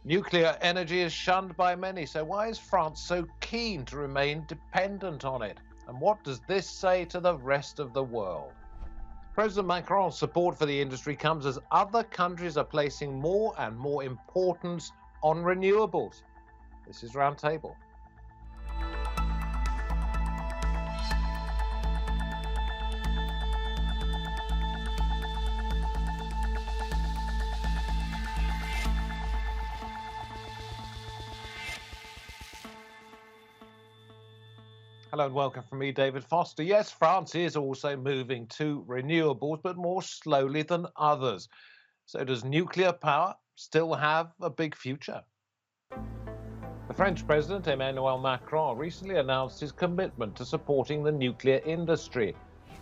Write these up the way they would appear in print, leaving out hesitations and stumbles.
Nuclear energy is shunned by many, so why is France so keen to remain dependent on it? And what does this say to the rest of the world? President Macron's support for the industry comes as other countries are placing more and more importance on renewables. This is Roundtable. Hello and welcome from me, David Foster. Yes, France is also moving to renewables, but more slowly than others. So does nuclear power still have a big future? The French President Emmanuel Macron recently announced his commitment to supporting the nuclear industry.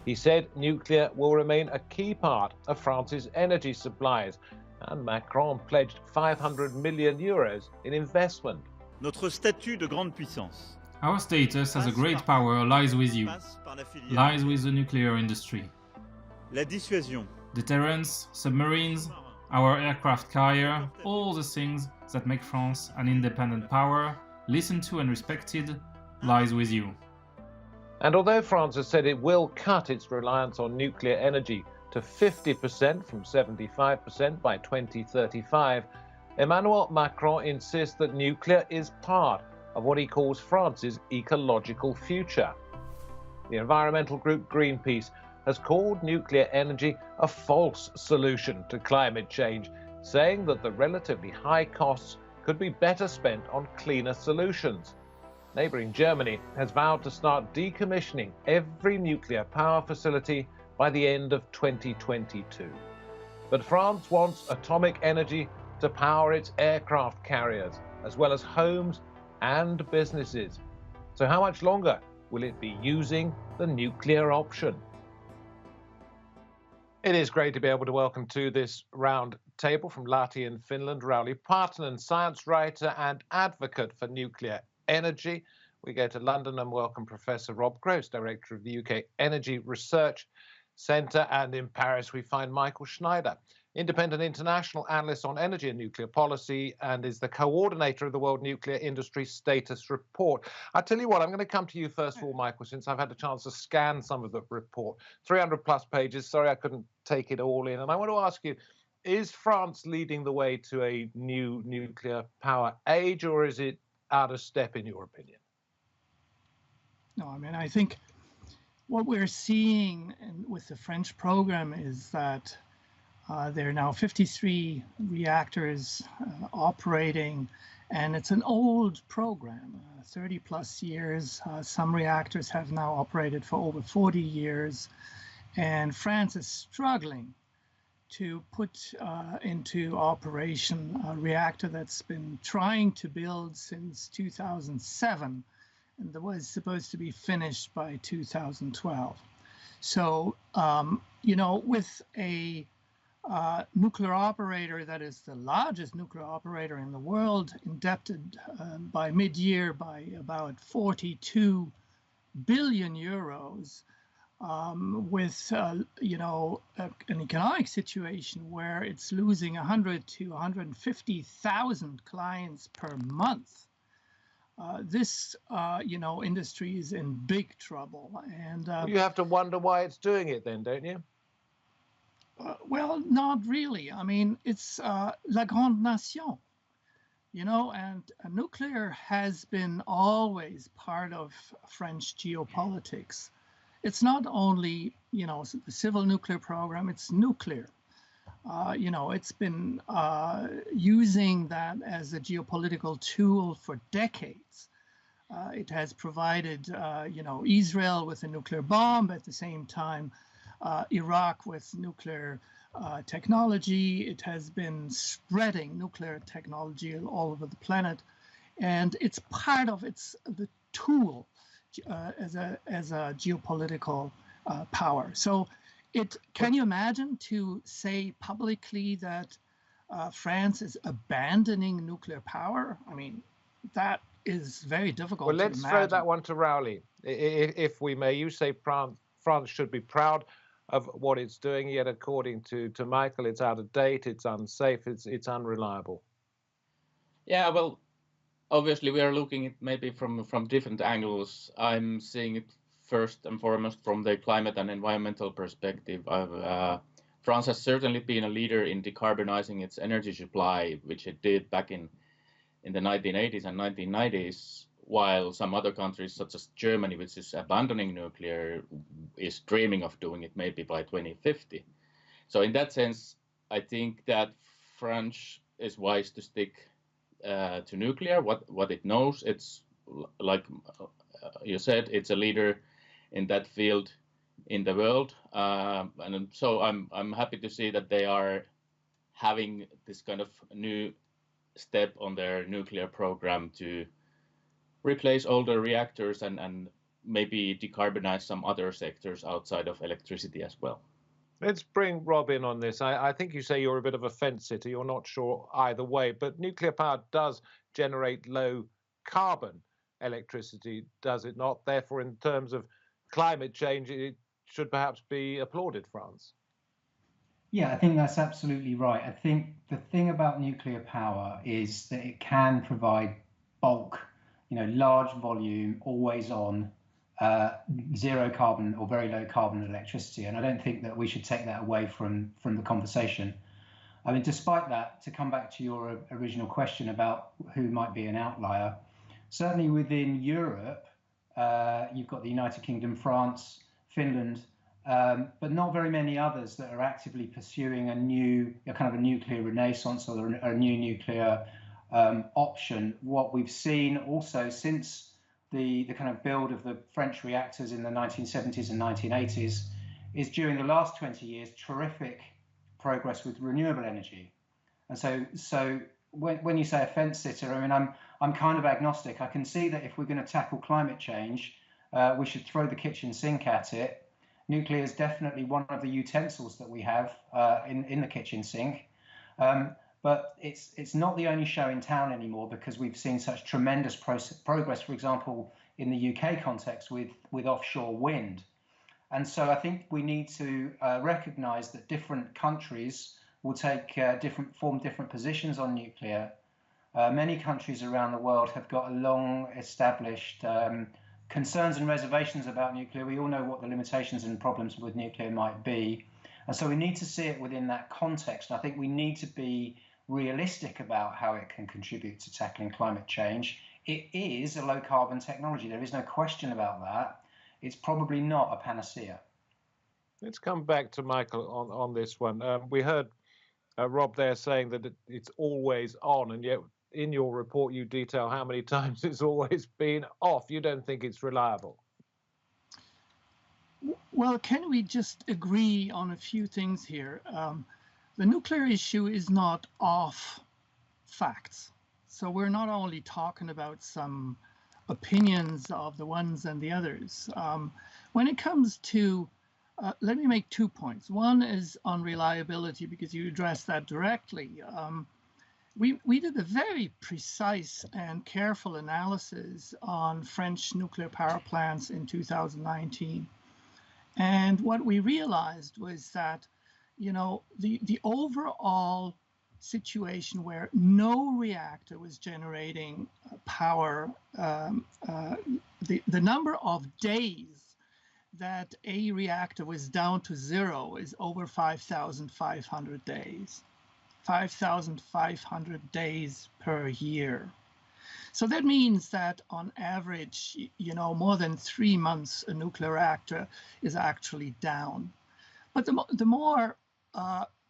He said nuclear will remain a key part of France's energy supplies, and Macron pledged 500 million euros in investment. Notre statut de grande puissance. Our status as a great power lies with you, lies with the nuclear industry. La dissuasion. Deterrence, submarines, our aircraft carrier, all the things that make France an independent power, listened to and respected, lies with you. And although France has said it will cut its reliance on nuclear energy to 50% from 75% by 2035, Emmanuel Macron insists that nuclear is part of what he calls France's ecological future. The environmental group Greenpeace has called nuclear energy a false solution to climate change, saying that the relatively high costs could be better spent on cleaner solutions. Neighbouring Germany has vowed to start decommissioning every nuclear power facility by the end of 2022. But France wants atomic energy to power its aircraft carriers, as well as homes and businesses. So how much longer will it be using the nuclear option? It is great to be able to welcome to this round table from Lahti in Finland, Rauli Partanen, science writer and advocate for nuclear energy. We go to London and welcome Professor Rob Gross, Director of the UK Energy Research Centre. And in Paris, we find Mycle Schneider, independent international analyst on energy and nuclear policy, and is the coordinator of the World Nuclear Industry Status Report. I tell you what, I'm going to come to you first of all, Mycle, since I've had a chance to scan some of the report. 300 plus pages. Sorry, I couldn't take it all in. And I want to ask you, is France leading the way to a new nuclear power age, or is it out of step, in your opinion? No, I mean, I think what we're seeing with the French program is that there are now 53 reactors operating, and it's an old program, 30 plus years. Some reactors have now operated for over 40 years, and France is struggling to put into operation a reactor that's been trying to build since 2007, and that was supposed to be finished by 2012. So, with a nuclear operator that is the largest nuclear operator in the world, indebted by mid-year by about 42 billion euros, with an economic situation where it's losing 100 to 150,000 clients per month. This industry is in big trouble, and you have to wonder why it's doing it, then, don't you? Well, not really. I mean, it's la grande nation, and nuclear has been always part of French geopolitics. It's not only, the civil nuclear program, it's nuclear. It's been using that as a geopolitical tool for decades. It has provided, Israel with a nuclear bomb, at the same time, Iraq with nuclear technology. It has been spreading nuclear technology all over the planet, and it's part of the tool as a geopolitical power. So, can you imagine to say publicly that France is abandoning nuclear power? I mean, that is very difficult. Well, let's throw that one to Rauli, if we may. You say France should be proud of what it's doing, yet according to Mycle, it's out of date, it's unsafe, it's unreliable. Yeah, well, obviously we are looking at maybe from different angles. I'm seeing it first and foremost from the climate and environmental perspective. France has certainly been a leader in decarbonizing its energy supply, which it did back in the 1980s and 1990s, while some other countries, such as Germany, which is abandoning nuclear, is dreaming of doing it maybe by 2050. So in that sense, I think that France is wise to stick to nuclear, what it knows. It's like you said, it's a leader in that field in the world, and so I'm happy to see that they are having this kind of new step on their nuclear program to replace older reactors and maybe decarbonize some other sectors outside of electricity as well. Let's bring Rob in on this. I think you say you're a bit of a fence sitter. You're not sure either way, but nuclear power does generate low carbon electricity, does it not? Therefore, in terms of climate change, it should perhaps be applauded, France. Yeah, I think that's absolutely right. I think the thing about nuclear power is that it can provide bulk, large volume, always on, zero carbon or very low carbon electricity. And I don't think that we should take that away from the conversation. I mean, despite that, to come back to your original question about who might be an outlier, certainly within Europe, you've got the United Kingdom, France, Finland, but not very many others that are actively pursuing a kind of a nuclear renaissance or a new nuclear option. What we've seen also since the kind of build of the French reactors in the 1970s and 1980s is during the last 20 years, terrific progress with renewable energy. And so when you say a fence sitter, I mean, I'm kind of agnostic. I can see that if we're going to tackle climate change, we should throw the kitchen sink at it. Nuclear is definitely one of the utensils that we have in the kitchen sink. But it's not the only show in town anymore, because we've seen such tremendous progress, for example, in the UK context with offshore wind. And so I think we need to recognize that different countries will form different positions on nuclear. Many countries around the world have got a long established concerns and reservations about nuclear. We all know what the limitations and problems with nuclear might be. And so we need to see it within that context. And I think we need to be realistic about how it can contribute to tackling climate change. It is a low carbon technology. There is no question about that. It's probably not a panacea. Let's come back to Mycle on this one. We heard Rob there saying that it's always on, and yet in your report you detail how many times it's always been off. You don't think it's reliable? Well, can we just agree on a few things here? The nuclear issue is not off facts. So we're not only talking about some opinions of the ones and the others. When it comes to, let me make 2 points. One is on reliability, because you addressed that directly. We did a very precise and careful analysis on French nuclear power plants in 2019. And what we realized was that, the overall situation where no reactor was generating power, the number of days that a reactor was down to zero is over 5,500 days. 5,500 days per year. So that means that on average, more than 3 months a nuclear reactor is actually down. But the more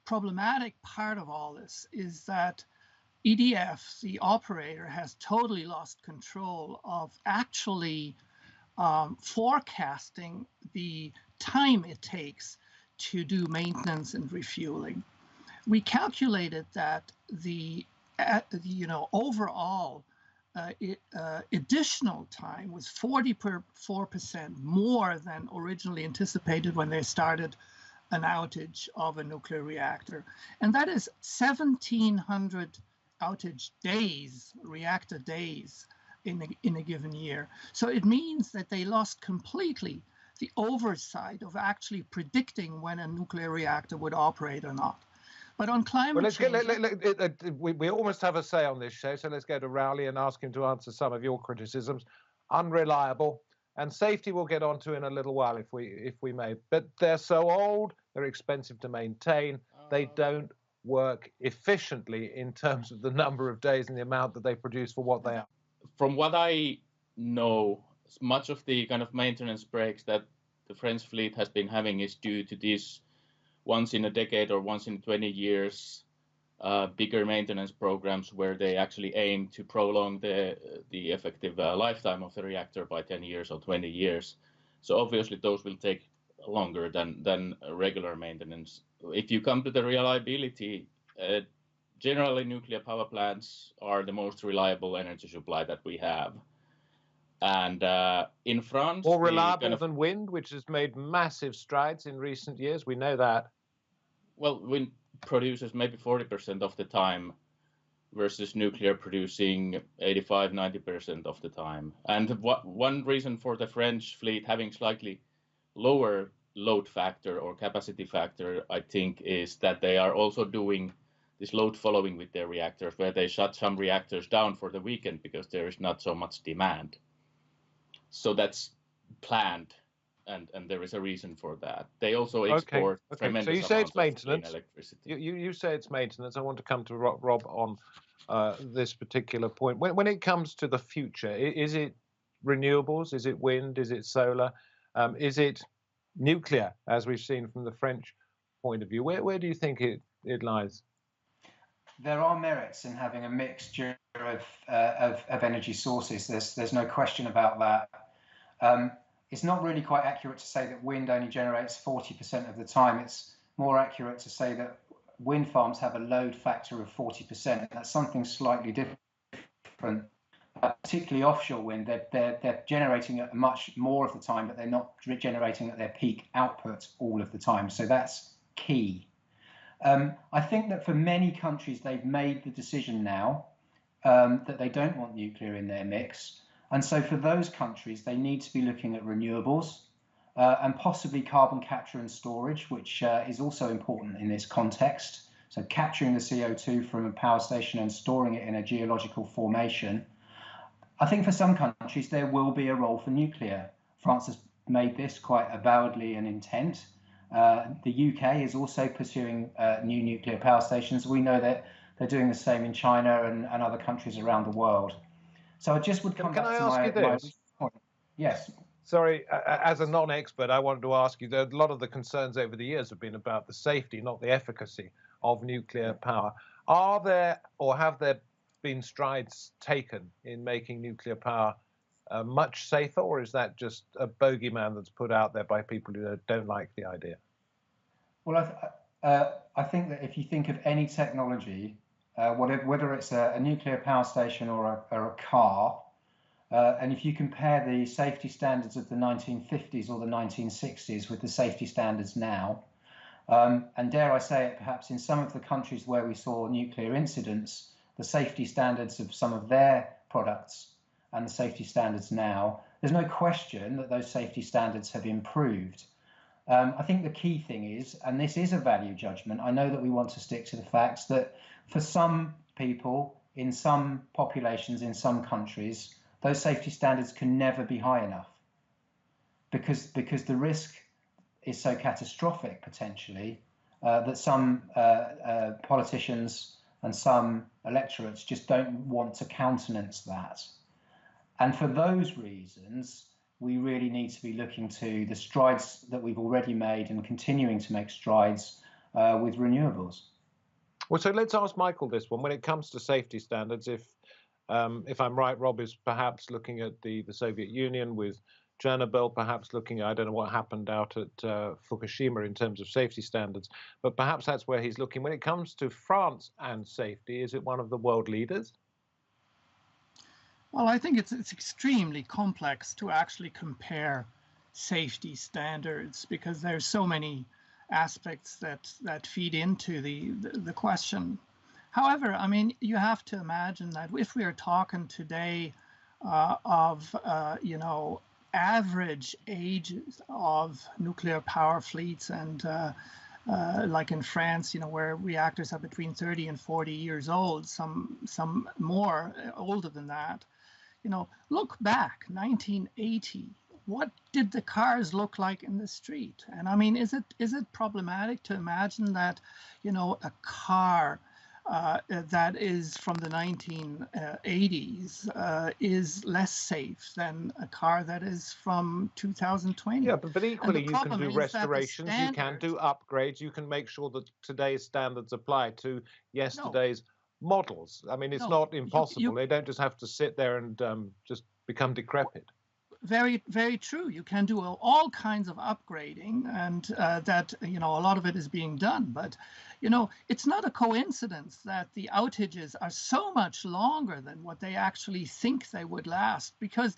problematic part of all this is that EDF, the operator, has totally lost control of actually forecasting the time it takes to do maintenance and refueling. We calculated that the overall additional time was 44% more than originally anticipated when they started an outage of a nuclear reactor. And that is 1,700 outage days, reactor days in a given year. So it means that they lost completely the oversight of actually predicting when a nuclear reactor would operate or not. But on climate Well, let's change, we almost have a say on this show, so let's go to Rauli and ask him to answer some of your criticisms. Unreliable, and safety we'll get onto in a little while if we may. But they're so old, they're expensive to maintain, they don't work efficiently in terms of the number of days and the amount that they produce for what they are. From what I know, much of the kind of maintenance breaks that the French fleet has been having is due to these once in a decade or once in 20 years bigger maintenance programs where they actually aim to prolong the effective lifetime of the reactor by 10 years or 20 years. So obviously those will take longer than regular maintenance. If you come to the reliability, generally nuclear power plants are the most reliable energy supply that we have. And in France, more reliable than wind, which has made massive strides in recent years. We know that. Well, wind produces maybe 40% of the time versus nuclear producing 85-90% of the time. And one reason for the French fleet having slightly lower load factor or capacity factor, I think, is that they are also doing this load following with their reactors, where they shut some reactors down for the weekend because there is not so much demand. So that's planned, and there is a reason for that. They also export tremendous so you say it's amounts of clean maintenance. Electricity. You say it's maintenance. I want to come to Rob on this particular point. When it comes to the future, is it renewables? Is it wind? Is it solar? Is it nuclear, as we've seen from the French point of view? Where do you think it lies? There are merits in having a mixture of energy sources. There's no question about that. It's not really quite accurate to say that wind only generates 40% of the time. It's more accurate to say that wind farms have a load factor of 40%. That's something slightly different. Particularly offshore wind, they're generating at much more of the time, but they're not generating at their peak output all of the time. So that's key. I think that for many countries, they've made the decision now that they don't want nuclear in their mix. And so for those countries, they need to be looking at renewables and possibly carbon capture and storage, which is also important in this context. So capturing the CO2 from a power station and storing it in a geological formation. I think for some countries, there will be a role for nuclear. France has made this quite avowedly an intent. The UK is also pursuing new nuclear power stations. We know that they're doing the same in China and other countries around the world. So I just would come back to my point. Yes. Sorry, as a non-expert, I wanted to ask you that a lot of the concerns over the years have been about the safety, not the efficacy of nuclear power. Are there or have there been strides taken in making nuclear power much safer, or is that just a bogeyman that's put out there by people who don't like the idea? Well, I think that if you think of any technology, whether it's a nuclear power station or a car, and if you compare the safety standards of the 1950s or the 1960s with the safety standards now, and dare I say it, perhaps in some of the countries where we saw nuclear incidents, the safety standards of some of their products and the safety standards now, there's no question that those safety standards have improved. I think the key thing is, and this is a value judgment, I know that we want to stick to the facts that for some people, in some populations, in some countries, those safety standards can never be high enough because the risk is so catastrophic potentially that some politicians and some electorates just don't want to countenance that. And for those reasons, we really need to be looking to the strides that we've already made and continuing to make strides with renewables. Well, so let's ask Michael this one. When it comes to safety standards, if I'm right, Rob is perhaps looking at the Soviet Union with Chernobyl, perhaps looking, I don't know what happened out at Fukushima in terms of safety standards, but perhaps that's where he's looking. When it comes to France and safety, is it one of the world leaders? Well, I think it's extremely complex to actually compare safety standards because there's so many aspects that feed into the question. However, I mean, you have to imagine that if we are talking today of average ages of nuclear power fleets and like in France, where reactors are between 30 and 40 years old, some more older than that. Look back, 1980. What did the cars look like in the street? And I mean, is it problematic to imagine that, a car that is from the 1980s is less safe than a car that is from 2020? Yeah, but equally you can do restorations, you can do upgrades, you can make sure that today's standards apply to yesterday's models. I mean, it's not impossible. They don't just have to sit there and just become decrepit. Very, very true. You can do all kinds of upgrading, and that, a lot of it is being done. But, it's not a coincidence that the outages are so much longer than what they actually think they would last. Because,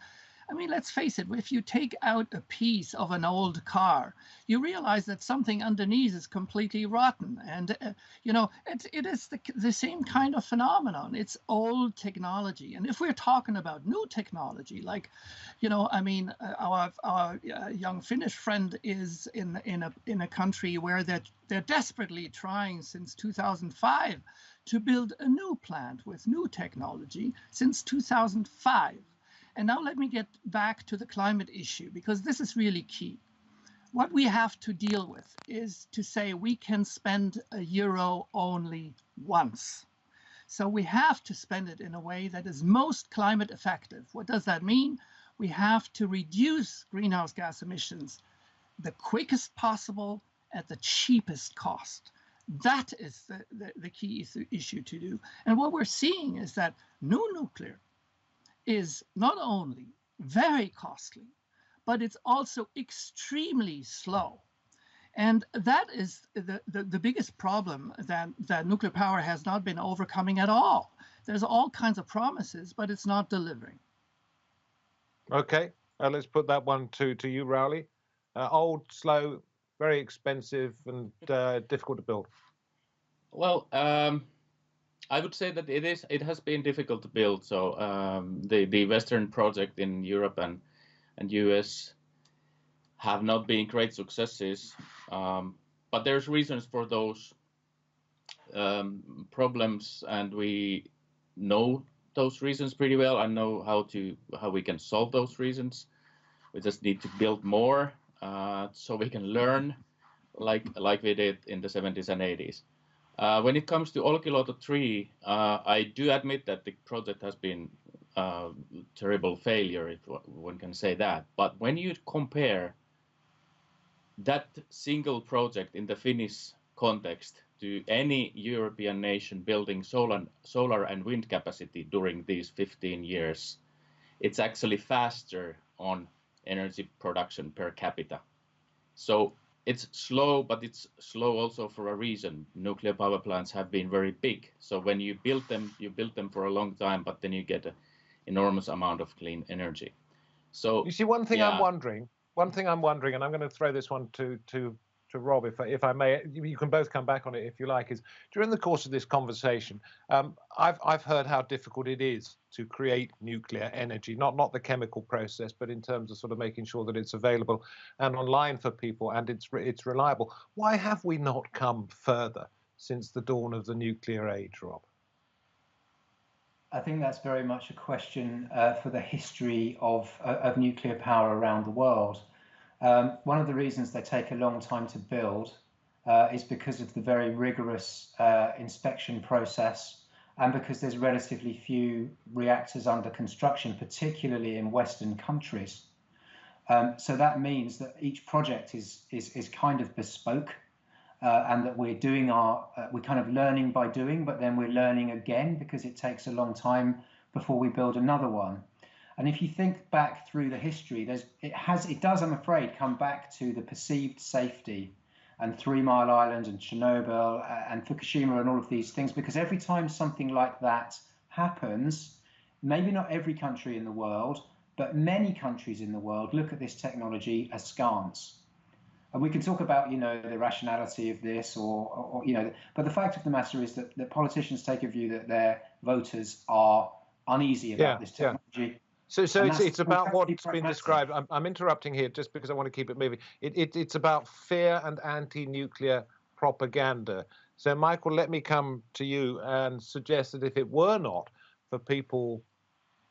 I mean, let's face it, if you take out a piece of an old car, you realize that something underneath is completely rotten. And, it is the same kind of phenomenon. It's old technology. And if we're talking about new technology, like, our young Finnish friend is in a country where they're desperately trying since 2005 to build a new plant with new technology since 2005. And now let me get back to the climate issue, because this is really key. What we have to deal with is to say we can spend €1 only once. So we have to spend it in a way that is most climate effective. What does that mean? We have to reduce greenhouse gas emissions the quickest possible at the cheapest cost. That is the key issue to do. And what we're seeing is that new nuclear is not only very costly, but it's also extremely slow. And that is the biggest problem that nuclear power has not been overcoming at all. There's all kinds of promises, but it's not delivering. Okay, let's put that one to you, Rauli. Old, slow, very expensive, and difficult to build. Well, I would say that it has been difficult to build. So the Western project in Europe and US have not been great successes, but there's reasons for those problems, and we know those reasons pretty well. I know how we can solve those reasons. We just need to build more so we can learn, like we did in the 70s and 80s. When it comes to Olkiluoto 3, I do admit that the project has been a terrible failure, if one can say that. But when you compare that single project in the Finnish context to any European nation building solar and wind capacity during these 15 years, it's actually faster on energy production per capita. So it's slow, but it's slow also for a reason. Nuclear power plants have been very big. So when you build them for a long time, but then you get an enormous amount of clean energy. So you see, one thing I'm wondering, and I'm going to throw this one to Rob, if I may. You can both come back on it if you like. Is during the course of this conversation, I've heard how difficult it is to create nuclear energy, not the chemical process, but in terms of sort of making sure that it's available and online for people and it's reliable. Why have we not come further since the dawn of the nuclear age, Rob? I think that's very much a question for the history of nuclear power around the world. One of the reasons they take a long time to build is because of the very rigorous inspection process, and because there's relatively few reactors under construction, particularly in Western countries. So that means that each project is kind of bespoke, and that we're kind of learning by doing, but then we're learning again because it takes a long time before we build another one. And if you think back through the history, it does, I'm afraid, come back to the perceived safety and 3 Mile Island and Chernobyl and Fukushima and all of these things, because every time something like that happens, maybe not every country in the world, but many countries in the world look at this technology askance. And we can talk about, the rationality of this or but the fact of the matter is that politicians take a view that their voters are uneasy about this technology. So it's about what's been described. I'm interrupting here just because I want to keep it moving. It's about fear and anti-nuclear propaganda. So, Michael, let me come to you and suggest that if it were not for people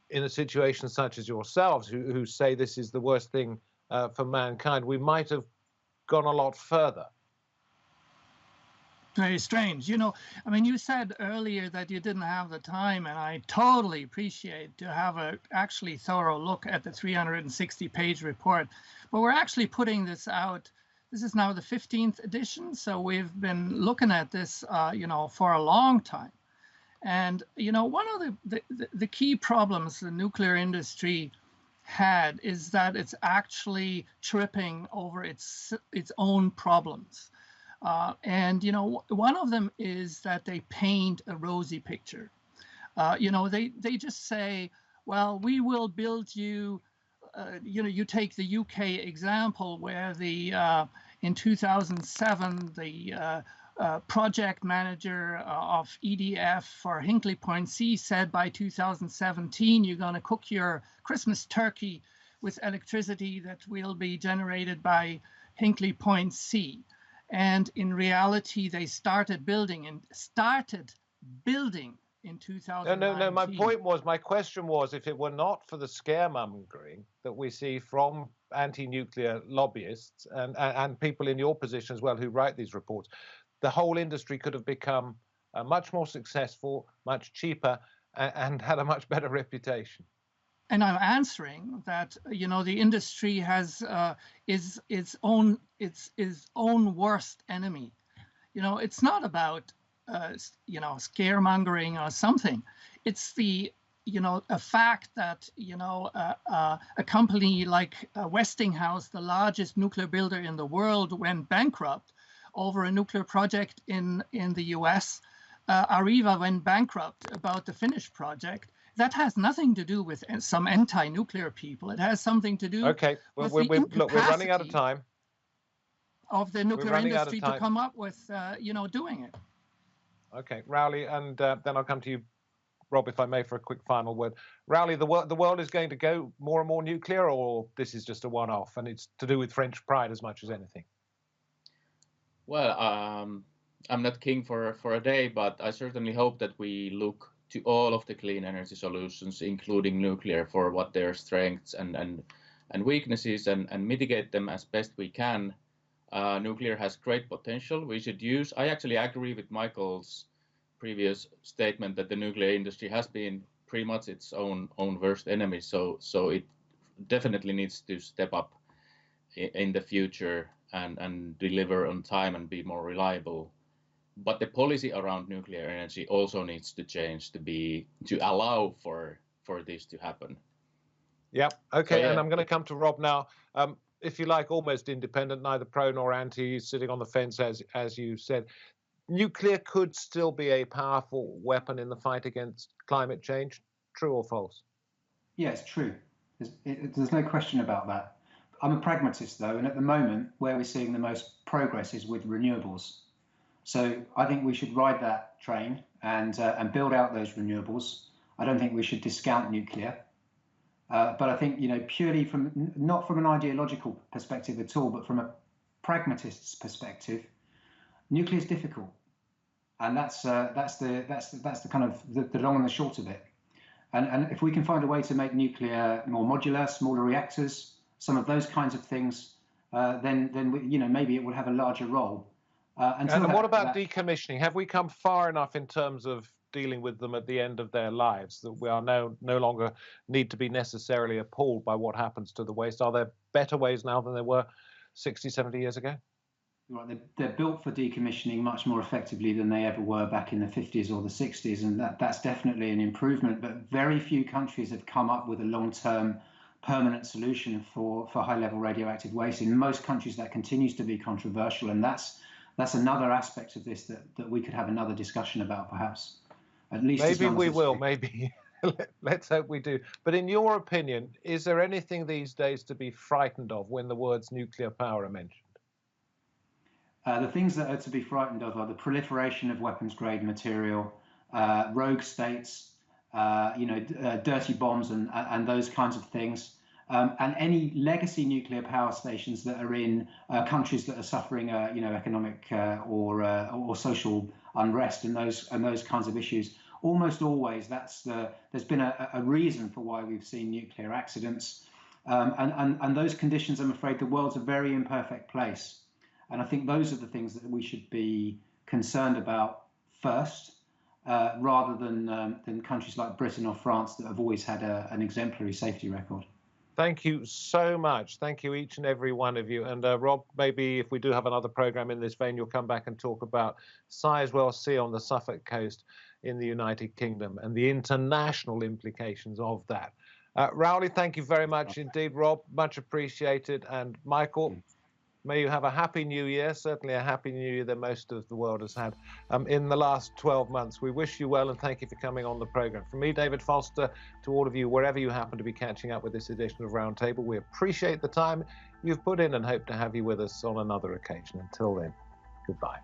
in a situation such as yourselves who say this is the worst thing for mankind, we might have gone a lot further. Very strange. You know, I mean, you said earlier that you didn't have the time, and I totally appreciate to have a actually thorough look at the 360-page report. But we're actually putting this out. This is now the 15th edition, so we've been looking at this, you know, for a long time. And you know, one of the key problems the nuclear industry had is that it's actually tripping over its own problems. And, you know, one of them is that they paint a rosy picture. You know, they just say, well, we will build you, you know, you take the UK example where in 2007, the project manager of EDF for Hinkley Point C said by 2017, you're going to cook your Christmas turkey with electricity that will be generated by Hinkley Point C. And in reality, they started building in 2019. No. My question was, if it were not for the scaremongering that we see from anti-nuclear lobbyists and people in your position as well who write these reports, the whole industry could have become much more successful, much cheaper, and had a much better reputation. And I'm answering that, you know, the industry has is its own worst enemy. You know, it's not about you know, scaremongering or something. It's the, you know, a fact that, you know, a company like Westinghouse, the largest nuclear builder in the world, went bankrupt over a nuclear project in the US. Areva went bankrupt about the Finnish project. That has nothing to do with some anti-nuclear people. It has something to do with look, we're running out of time. Of the nuclear industry to come up with, you know, doing it. Okay, Rauli, and then I'll come to you, Rob, if I may, for a quick final word. Rauli, the world is going to go more and more nuclear, or this is just a one-off, and it's to do with French pride as much as anything? Well, I'm not king for a day, but I certainly hope that we look to all of the clean energy solutions, including nuclear, for what their strengths and weaknesses, and mitigate them as best we can. Nuclear has great potential. We should use. I actually agree with Michael's previous statement that the nuclear industry has been pretty much its own worst enemy. So it definitely needs to step up in the future and deliver on time and be more reliable. But the policy around nuclear energy also needs to change to allow for this to happen. Yeah. Okay. So, yeah. And I'm going to come to Rob now. If you like, almost independent, neither pro nor anti, sitting on the fence, as you said. Nuclear could still be a powerful weapon in the fight against climate change. True or false? Yeah, it's true. There's no question about that. I'm a pragmatist, though, and at the moment, where we're seeing the most progress is with renewables. So I think we should ride that train and build out those renewables. I don't think we should discount nuclear. But I think, you know, purely not from an ideological perspective at all, but from a pragmatist's perspective, nuclear is difficult, and that's the kind of the long and the short of it. And if we can find a way to make nuclear more modular, smaller reactors, some of those kinds of things, then we, you know, maybe it will have a larger role. And what about decommissioning? Have we come far enough in terms of dealing with them at the end of their lives that we are no longer need to be necessarily appalled by what happens to the waste? Are there better ways now than there were 60, 70 years ago? Right, they're built for decommissioning much more effectively than they ever were back in the 50s or the 60s, and that's definitely an improvement. But very few countries have come up with a long-term permanent solution for high-level radioactive waste. In most countries, that continues to be controversial, and that's another aspect of this that we could have another discussion about, perhaps. At least maybe we will. Maybe let's hope we do. But in your opinion, is there anything these days to be frightened of when the words nuclear power are mentioned? The things that are to be frightened of are the proliferation of weapons-grade material, rogue states, dirty bombs, and those kinds of things. And any legacy nuclear power stations that are in countries that are suffering, economic or social unrest and those kinds of issues, almost always there's been a reason for why we've seen nuclear accidents, and those conditions, I'm afraid, the world's a very imperfect place, and I think those are the things that we should be concerned about first, rather than countries like Britain or France that have always had an exemplary safety record. Thank you so much. Thank you, each and every one of you. And Rob, maybe if we do have another program in this vein, you'll come back and talk about Sizewell C on the Suffolk coast in the United Kingdom and the international implications of that. Rauli, thank you very much indeed. Rob, much appreciated. And Michael, may you have a happy new year, certainly a happy new year that most of the world has had in the last 12 months. We wish you well and thank you for coming on the program. From me, David Foster, to all of you, wherever you happen to be catching up with this edition of Roundtable, we appreciate the time you've put in and hope to have you with us on another occasion. Until then, goodbye.